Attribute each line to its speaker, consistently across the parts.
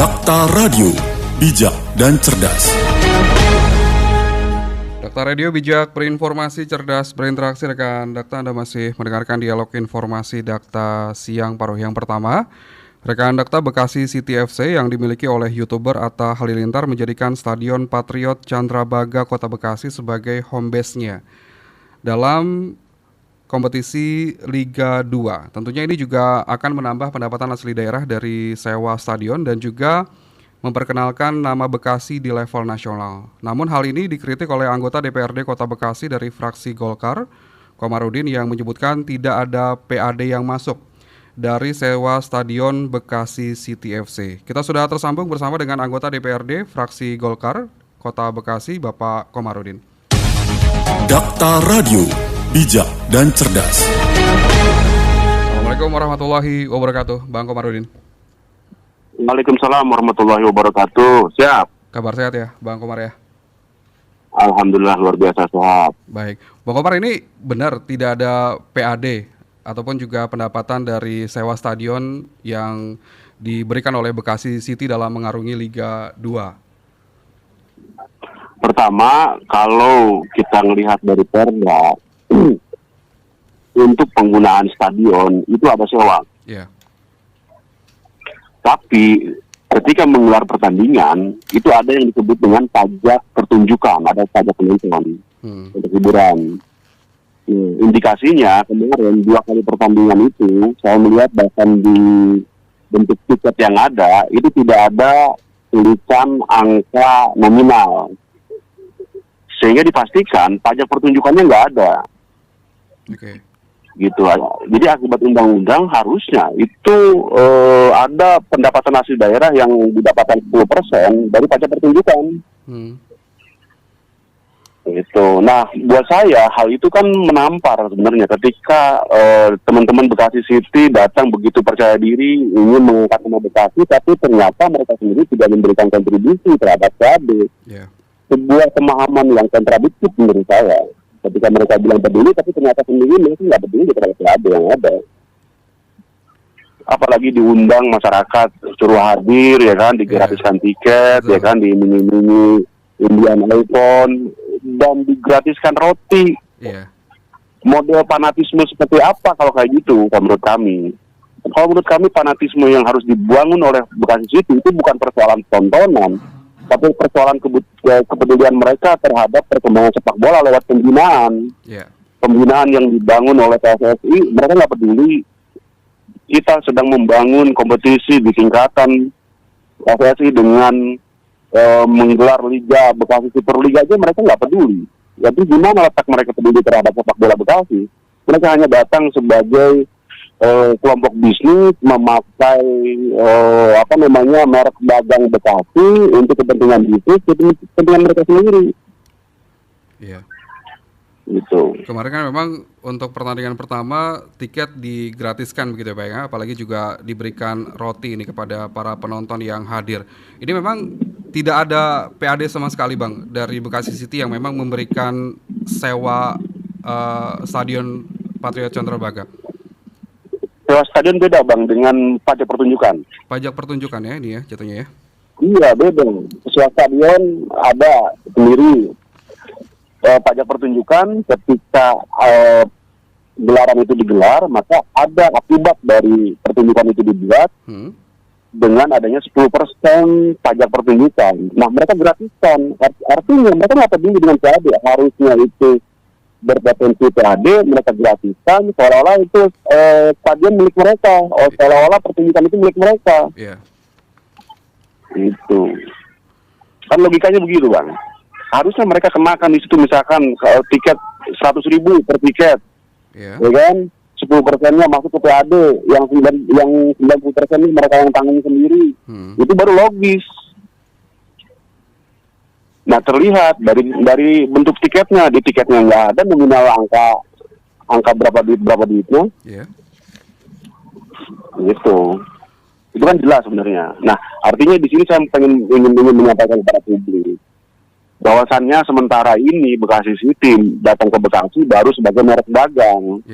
Speaker 1: Dakta Radio, bijak dan cerdas.
Speaker 2: Dakta Radio, bijak, berinformasi, cerdas, berinteraksi. Rekan Dakta, Anda masih mendengarkan dialog informasi Dakta siang paruh yang pertama. Rekan Dakta, Bekasi City FC yang dimiliki oleh YouTuber Atta Halilintar menjadikan Stadion Patriot Candrabaga Kota Bekasi sebagai home base-nya dalam kompetisi Liga 2. Tentunya ini juga akan menambah pendapatan asli daerah dari sewa stadion dan juga memperkenalkan nama Bekasi di level nasional. Namun hal ini dikritik oleh anggota DPRD Kota Bekasi dari fraksi Golkar, Komarudin, yang menyebutkan tidak ada PAD yang masuk dari sewa stadion Bekasi City FC. Kita sudah tersambung bersama dengan anggota DPRD fraksi Golkar Kota Bekasi, Bapak Komarudin.
Speaker 1: Dakta Radio, bijak dan cerdas.
Speaker 2: Assalamualaikum warahmatullahi wabarakatuh, Bang Komarudin.
Speaker 3: Waalaikumsalam warahmatullahi wabarakatuh. Siap.
Speaker 2: Kabar sehat ya, Bang Komar ya?
Speaker 3: Alhamdulillah luar biasa sehat.
Speaker 2: Baik, Bang Komar, ini benar tidak ada PAD ataupun juga pendapatan dari sewa stadion yang diberikan oleh Bekasi City dalam mengarungi Liga 2?
Speaker 3: Pertama, kalau kita melihat dari Perda, untuk penggunaan stadion itu ada sewa.
Speaker 2: Iya.
Speaker 3: Tapi ketika menggelar pertandingan, itu ada yang disebut dengan pajak pertunjukan, ada pajak penonton untuk hiburan. Indikasinya kemarin 2 kali pertandingan itu, saya melihat bahkan di bentuk tiket yang ada, itu tidak ada tulisan angka nominal. Sehingga dipastikan pajak pertunjukannya nggak ada.
Speaker 2: Oke.
Speaker 3: Gitu. Jadi akibat undang-undang harusnya itu ada pendapatan asli daerah yang didapatkan 10% dari pajak pertunjukan. Gitu. Nah, buat saya hal itu kan menampar sebenarnya ketika teman-teman Bekasi City datang begitu percaya diri ingin mengangkat nama Bekasi, tapi ternyata mereka sendiri tidak memberikan kontribusi terhadap PAD.
Speaker 2: Yeah.
Speaker 3: Sebuah pemahaman yang kontradiktif menurut saya. Ketika mereka bilang peduli, tapi ternyata sendiri mereka nggak peduli terhadap PAD yang ada. Apalagi diundang masyarakat, suruh hadir, ya kan, digratiskan tiket, ya kan, diiming-imingi Indian iPhone, dan digratiskan roti.
Speaker 2: Yeah.
Speaker 3: Model fanatisme seperti apa kalau kayak gitu, menurut kami? Kalau menurut kami, fanatisme yang harus dibangun oleh Bekasi City itu bukan persoalan tontonan, tapi persoalan kepedulian mereka terhadap perkembangan sepak bola lewat pembinaan.
Speaker 2: Yeah.
Speaker 3: Pembinaan yang dibangun oleh PSSI, mereka nggak peduli. Kita sedang membangun kompetisi di tingkatan PSSI dengan menggelar Liga Bekasi Super Liga aja mereka nggak peduli. Jadi gimana letak mereka peduli terhadap sepak bola Bekasi? Mereka hanya datang sebagai kelompok bisnis memakai merek dagang Bekasi untuk kepentingan bisnis, kepentingan mereka sendiri.
Speaker 2: Iya.
Speaker 3: Gitu.
Speaker 2: Kemarin kan memang untuk pertandingan pertama tiket digratiskan begitu ya Pak ya, apalagi juga diberikan roti ini kepada para penonton yang hadir. Ini memang tidak ada PAD sama sekali Bang dari Bekasi City yang memang memberikan sewa stadion Patriot Candrabaga.
Speaker 3: Sewa stadion beda Bang dengan pajak pertunjukan.
Speaker 2: Pajak pertunjukan ya ini ya jatuhnya ya?
Speaker 3: Iya beda. Sewa stadion ada sendiri. Pajak pertunjukan ketika gelaran itu digelar, maka ada akibat dari pertunjukan itu dibuat dengan adanya 10% pajak pertunjukan. Nah mereka gratiskan, artinya mereka nggak peduli dengan PAD. Harusnya itu berpotensi PAD, mereka gratiskan, seolah-olah itu stadion milik mereka, seolah-olah pertunjukan itu milik mereka.
Speaker 2: Iya.
Speaker 3: Itu kan logikanya begitu Bang. Harusnya mereka kenakan di situ misalkan tiket 100.000 per tiket, ya kan? 10%-nya masuk ke PAD, yang 90% mereka yang tanggung sendiri. Itu baru logis. Nah terlihat dari bentuk tiketnya, di tiketnya nggak ada nominal angka berapa duitnya.
Speaker 2: Yeah.
Speaker 3: Gitu. Itu kan jelas sebenarnya. Nah artinya di sini saya ingin menyampaikan kepada publik bahwasannya sementara ini Bekasi City datang ke Bekasi baru sebagai merek dagang,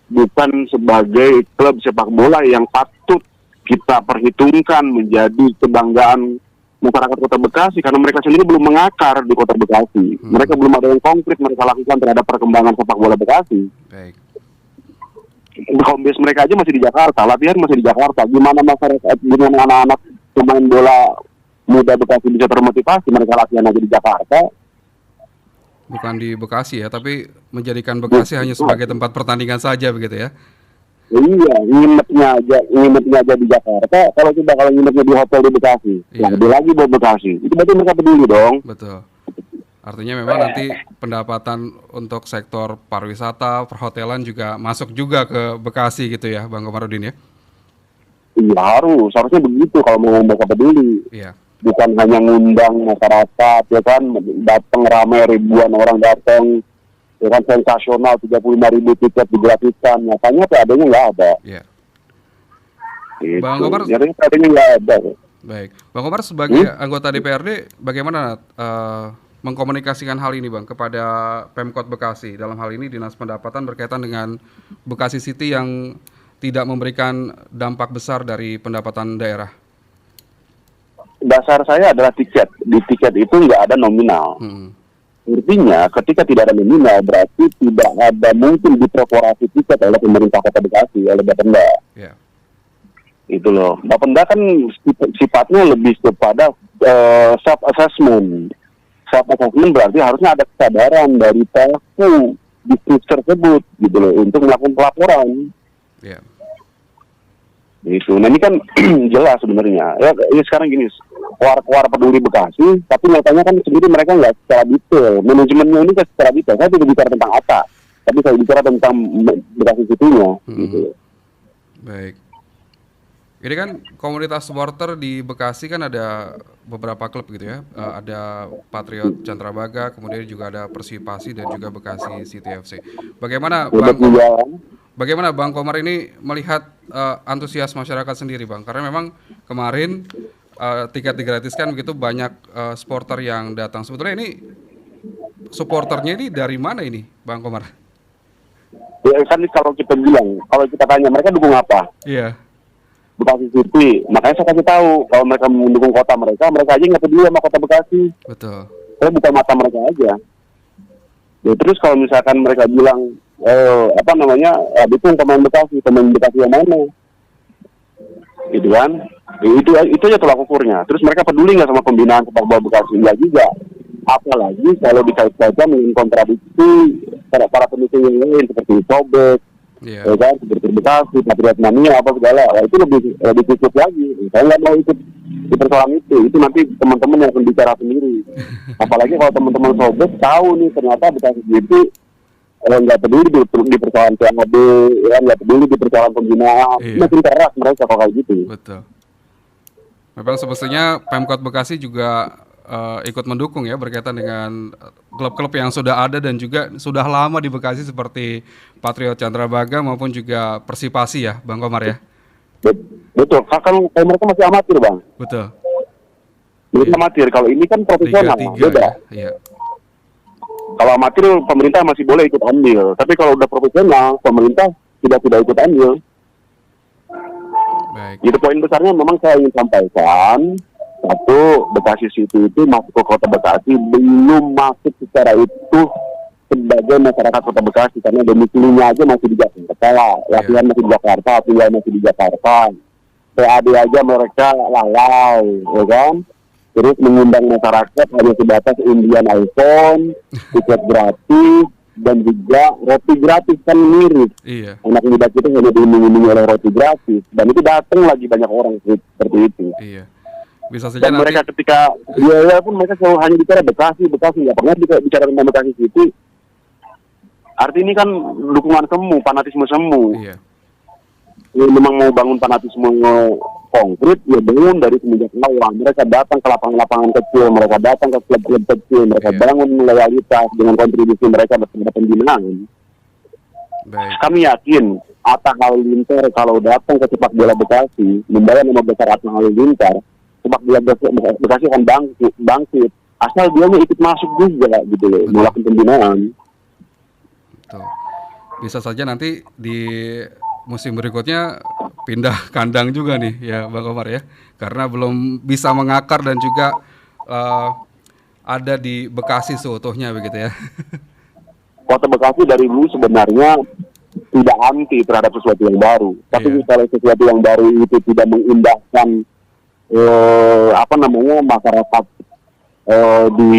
Speaker 3: bukan sebagai klub sepak bola yang patut kita perhitungkan menjadi kebanggaan masyarakat Kota Bekasi, karena mereka sendiri belum mengakar di Kota Bekasi. Mereka belum ada yang konkret mereka lakukan terhadap perkembangan sepak bola Bekasi.
Speaker 2: Baik.
Speaker 3: Home base mereka aja masih di Jakarta, latihan masih di Jakarta. Gimana masyarakat, gimana anak-anak pemain bola muda Bekasi bisa termotivasi mereka latihan aja di Jakarta?
Speaker 2: Bukan di Bekasi ya, tapi menjadikan Bekasi hanya sebagai tempat pertandingan saja begitu ya.
Speaker 3: Iya, nginepnya aja di Jakarta. Kalau nginepnya di hotel di Bekasi,
Speaker 2: Iya.
Speaker 3: lebih lagi buat Bekasi. Itu berarti mereka peduli dong.
Speaker 2: Betul. Artinya memang nanti pendapatan untuk sektor pariwisata, perhotelan juga masuk juga ke Bekasi gitu ya, Bang Komarudin ya?
Speaker 3: Iya, harusnya begitu kalau mau mereka peduli.
Speaker 2: Iya,
Speaker 3: Bukan hanya ngundang masyarakat, ya kan, datang ramai ribuan orang datang, ya kan, sensasional 35.000 tiket digratiskan. Nyatanya adanya nggak ada.
Speaker 2: iya.
Speaker 3: Gitu.
Speaker 2: Bang Komar-
Speaker 3: Nyatanya adanya nggak ada.
Speaker 2: Baik. Bang Komar sebagai anggota DPRD, bagaimana mengkomunikasikan hal ini Bang kepada Pemkot Bekasi? Dalam hal ini Dinas Pendapatan berkaitan dengan Bekasi City yang tidak memberikan dampak besar dari pendapatan daerah.
Speaker 3: Dasar saya adalah tiket. Di tiket itu nggak ada nominal. Artinya ketika tidak ada nominal berarti tidak ada mungkin diproporasi tiket oleh pemerintah Kota Bekasi, oleh Bapenda.
Speaker 2: Ya.
Speaker 3: Itu loh. Bapenda kan sifatnya lebih kepada self assessment. Self assessment berarti harusnya ada kesadaran dari pelaku bisnis tersebut gitu loh untuk melakukan pelaporan.
Speaker 2: Ya.
Speaker 3: Gitu. Nah ini kan jelas sebenarnya. Ya sekarang gini, keluar peduli Bekasi, tapi nyatanya kan sendiri mereka nggak secara detail. Manajemennya ini kan secara detail. Saya tidak bicara tentang ATA, tapi saya bicara tentang Bekasi City-nya. Gitu.
Speaker 2: Baik. Ini kan komunitas supporter di Bekasi kan ada beberapa klub gitu ya. Ada Patriot Candrabaga, kemudian juga ada Persipasi dan juga Bekasi City FC. Bagaimana Bang Komar ini melihat antusias masyarakat sendiri Bang? Karena memang kemarin tiket digratiskan begitu banyak supporter yang datang. Sebetulnya ini supporternya ini dari mana ini Bang Komar?
Speaker 3: Ya kan kalau kita tanya mereka dukung apa?
Speaker 2: Iya.
Speaker 3: Bekasi City. Makanya saya kasih tahu kalau mereka mendukung kota mereka aja nggak peduli sama kota Bekasi.
Speaker 2: Betul.
Speaker 3: Saya buka mata mereka aja. Ya, terus kalau misalkan mereka bilang dukung pemain Bekasi yang mana? Gitu kan? Itu aja tolak ukurnya. Terus mereka peduli nggak sama pembinaan sepak bola Bekasi? Nggak juga. Apalagi kalau dikait-kaitkan dengan kontradiksi para pendukung yang lain seperti Sobek, ya kan, seperti Bekasi, Patriot Mania, apa segala. Itu lebih cukup lagi. Saya nggak mau ikut di persoalan itu. Itu nanti teman-teman yang akan bicara sendiri. Apalagi kalau teman-teman Sobek tahu nih ternyata Bekasi itu nggak peduli di persoalan PAB, nggak peduli di persoalan pembinaan. Makin keras mereka kalau kayak gitu.
Speaker 2: Betul. Memang semestinya Pemkot Bekasi juga ikut mendukung ya berkaitan dengan klub-klub yang sudah ada dan juga sudah lama di Bekasi seperti Patriot Candrabaga maupun juga Persipasi ya, Bang Komar ya.
Speaker 3: Betul. Kalau mereka masih amatir, Bang.
Speaker 2: Betul.
Speaker 3: Mereka amatir. Kalau ini kan profesional, beda.
Speaker 2: Ya.
Speaker 3: Kalau amatir pemerintah masih boleh ikut ambil, tapi kalau udah profesional pemerintah tidak ikut ambil.
Speaker 2: Baik.
Speaker 3: Itu poin besarnya memang saya ingin sampaikan. Satu, Bekasi City itu masuk ke Kota Bekasi belum masuk secara utuh sebagai masyarakat Kota Bekasi karena domisilinya aja masih di Jakarta, latihan masih di Jakarta, tinggal masih di Jakarta. PAD aja mereka lalai, ya kan? Terus mengundang masyarakat hanya sebatas undian iPhone, tiket gratis, dan juga roti gratis kan mirip.
Speaker 2: Iya.
Speaker 3: Anak muda kita hanya diiming-imingi oleh roti gratis, dan itu datang lagi banyak orang seperti itu.
Speaker 2: Iya. Bisa saja
Speaker 3: Dan
Speaker 2: nanti
Speaker 3: mereka ketika biaya pun mereka selalu hanya bicara Bekasi, nggak pernah bicara tentang Bekasi City. Arti ini kan dukungan semu, fanatisme semu.
Speaker 2: Iya.
Speaker 3: Ini memang mau bangun fanatisme konkret, ya bangun dari semenjak awal. Mereka datang ke lapangan-lapangan kecil, mereka datang ke klub-klub kecil, mereka bangun loyalitas dengan kontribusi mereka bersama pembinaan.
Speaker 2: Baik.
Speaker 3: Kami yakin Atta Halilintar kalau datang ke sepak bola Bekasi, membawa nama besar Atta Halilintar, sepak bola Bekasi akan bangkit. Asal dia ikut masuk juga gitu loh, melakukan pembinaan.
Speaker 2: Betul. Bisa saja nanti di musim berikutnya pindah kandang juga nih ya Bang Komar ya, karena belum bisa mengakar dan juga eh, ada di Bekasi seutuhnya begitu ya.
Speaker 3: Kota Bekasi dari dulu sebenarnya tidak anti terhadap sesuatu yang baru. Tapi
Speaker 2: Iya.
Speaker 3: kalau sesuatu yang baru itu tidak mengindahkan masyarakat di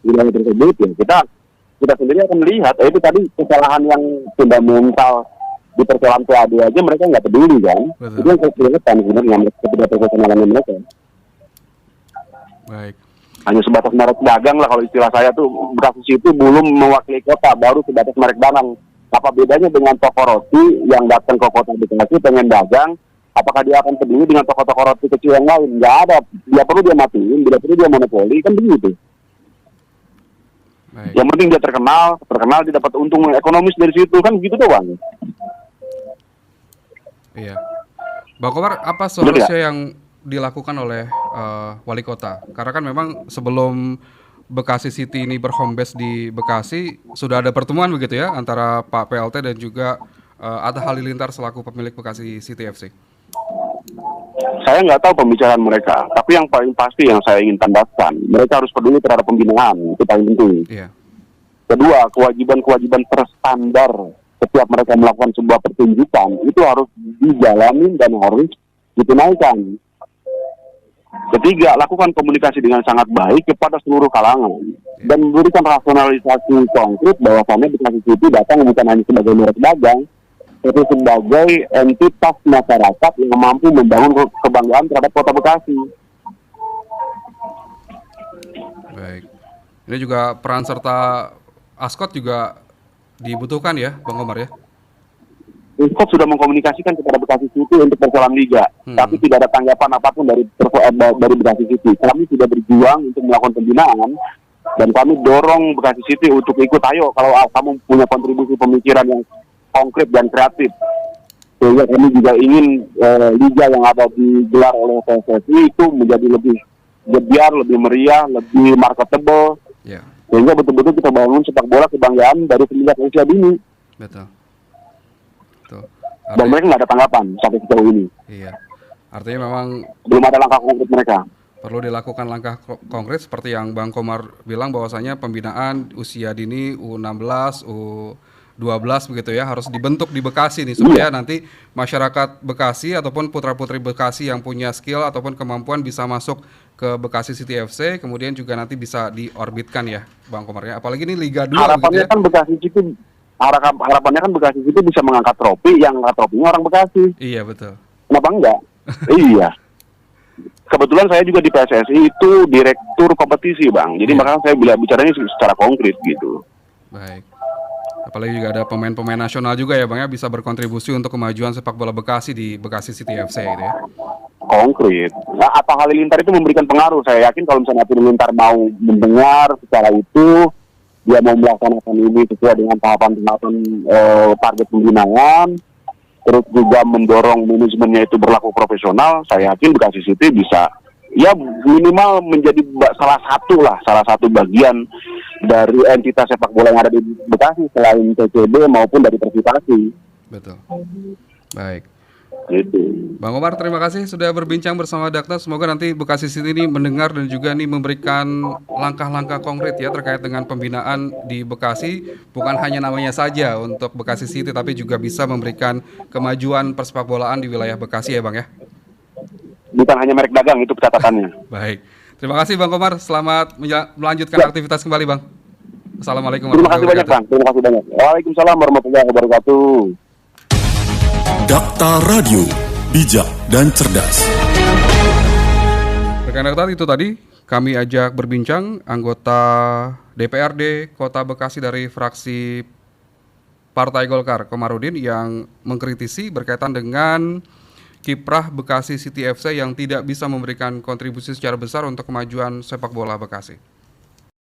Speaker 3: wilayah tersebut, ya kita sendiri akan melihat itu tadi kesalahan yang fundamental di persoalan PAD aja mereka nggak peduli kan.
Speaker 2: Betul.
Speaker 3: Itu yang saya kelihatan sebenarnya ketidakprofesionalan mereka.
Speaker 2: Baik.
Speaker 3: Hanya sebatas merek dagang lah kalau istilah saya tuh. Bekasi itu belum mewakili kota, baru sebatas merek dagang. Apa bedanya dengan toko roti yang datang ke kota Bekasi pengen dagang? Apakah dia akan peduli dengan toko-toko roti kecil yang lain? Nggak ada. Dia perlu dia matiin, bila perlu dia monopoli, kan begitu.
Speaker 2: Baik.
Speaker 3: Yang penting dia terkenal dia dapat untung ekonomis dari situ, kan gitu doang.
Speaker 2: Iya. Bang Komar, apa
Speaker 3: Betul
Speaker 2: solusi yang dilakukan oleh wali kota? Karena kan memang sebelum Bekasi City ini berhome base di Bekasi, sudah ada pertemuan begitu ya antara Pak PLT dan juga Atta Halilintar selaku pemilik Bekasi City FC.
Speaker 3: Saya nggak tahu pembicaraan mereka, tapi yang paling pasti yang saya ingin tandaskan, mereka harus peduli terhadap pembinaan, itu paling penting.
Speaker 2: Iya.
Speaker 3: Kedua, kewajiban-kewajiban terstandar setiap mereka melakukan sebuah pertunjukan, itu harus dijalanin dan harus ditunaikan. Ketiga, lakukan komunikasi dengan sangat baik kepada seluruh kalangan dan memberikan rasionalisasi konkret bahwasannya Bekasi City datang bukan hanya sebagai merek dagang, tapi sebagai entitas masyarakat yang mampu membangun kebanggaan terhadap kota Bekasi.
Speaker 2: Baik. Ini juga peran serta Ascot juga dibutuhkan ya, Bang Komar ya.
Speaker 3: Ascot sudah mengkomunikasikan kepada Bekasi City untuk persoalan liga, tapi tidak ada tanggapan apapun dari Bekasi City. Kami sudah berjuang untuk melakukan pembinaan dan kami dorong Bekasi City untuk ikut. Ayo, kalau kamu punya kontribusi pemikiran yang konkret dan kreatif, sehingga kami juga ingin liga yang ada digelar oleh PSSI itu menjadi lebih gebiar, lebih meriah, lebih marketable,
Speaker 2: Ya,
Speaker 3: sehingga betul-betul kita bangun sepak bola kebanggaan dari semenjak usia dini.
Speaker 2: betul. Betul.
Speaker 3: Dan mereka nggak ada tanggapan sampai sejauh ini.
Speaker 2: Iya. Artinya memang
Speaker 3: Belum ada langkah konkret mereka.
Speaker 2: perlu dilakukan langkah konkret seperti yang Bang Komar bilang bahwasanya pembinaan usia dini U16, U12 begitu ya harus dibentuk di Bekasi nih supaya nanti masyarakat Bekasi ataupun putra-putri Bekasi yang punya skill ataupun kemampuan bisa masuk ke Bekasi City FC, kemudian juga nanti bisa diorbitkan ya Bang Komar ya. Apalagi ini Liga 2
Speaker 3: Harapannya
Speaker 2: begitu ya.
Speaker 3: kan Bekasi City harapannya kan Bekasi City bisa mengangkat trofi, yang angkat trofinya orang Bekasi.
Speaker 2: Iya betul.
Speaker 3: Kenapa enggak? Iya. Kebetulan saya juga di PSSI itu direktur kompetisi, Bang. Jadi makanya saya bicaranya secara konkret gitu.
Speaker 2: Baik. Apalagi juga ada pemain-pemain nasional juga ya Bang ya bisa berkontribusi untuk kemajuan sepak bola Bekasi di Bekasi City FC gitu ya.
Speaker 3: Konkret. Nah, Atta Halilintar itu memberikan pengaruh. Saya yakin kalau misalnya Atta Halilintar mau mendengar secara itu, dia mau melaksanakan ini sesuai dengan tahapan-tahapan target pembinaan, terus juga mendorong manajemennya itu berlaku profesional, saya yakin Bekasi City bisa ya minimal menjadi salah satu bagian dari entitas sepak bola yang ada di Bekasi selain TCB maupun dari Persitasi.
Speaker 2: Betul. Baik.
Speaker 3: Gitu.
Speaker 2: Bang Omar, terima kasih sudah berbincang bersama Dakta. Semoga nanti Bekasi City ini mendengar dan juga nih memberikan langkah-langkah konkret ya terkait dengan pembinaan di Bekasi. Bukan hanya namanya saja untuk Bekasi City, tapi juga bisa memberikan kemajuan persepak bolaan di wilayah Bekasi ya Bang ya.
Speaker 3: Bukan hanya merek dagang, itu catatannya.
Speaker 2: Baik. Terima kasih Bang Komar. Selamat melanjutkan aktivitas kembali Bang. Assalamualaikum
Speaker 3: Terima kasih
Speaker 2: warahmatullahi
Speaker 3: banyak, Bang. Terima kasih banyak. Waalaikumsalam warahmatullahi wabarakatuh.
Speaker 1: Dakta Radio, bijak dan cerdas.
Speaker 2: Rekan-rekan itu tadi kami ajak berbincang anggota DPRD Kota Bekasi dari fraksi Partai Golkar Komarudin yang mengkritisi berkaitan dengan kiprah Bekasi City FC yang tidak bisa memberikan kontribusi secara besar untuk kemajuan sepak bola Bekasi.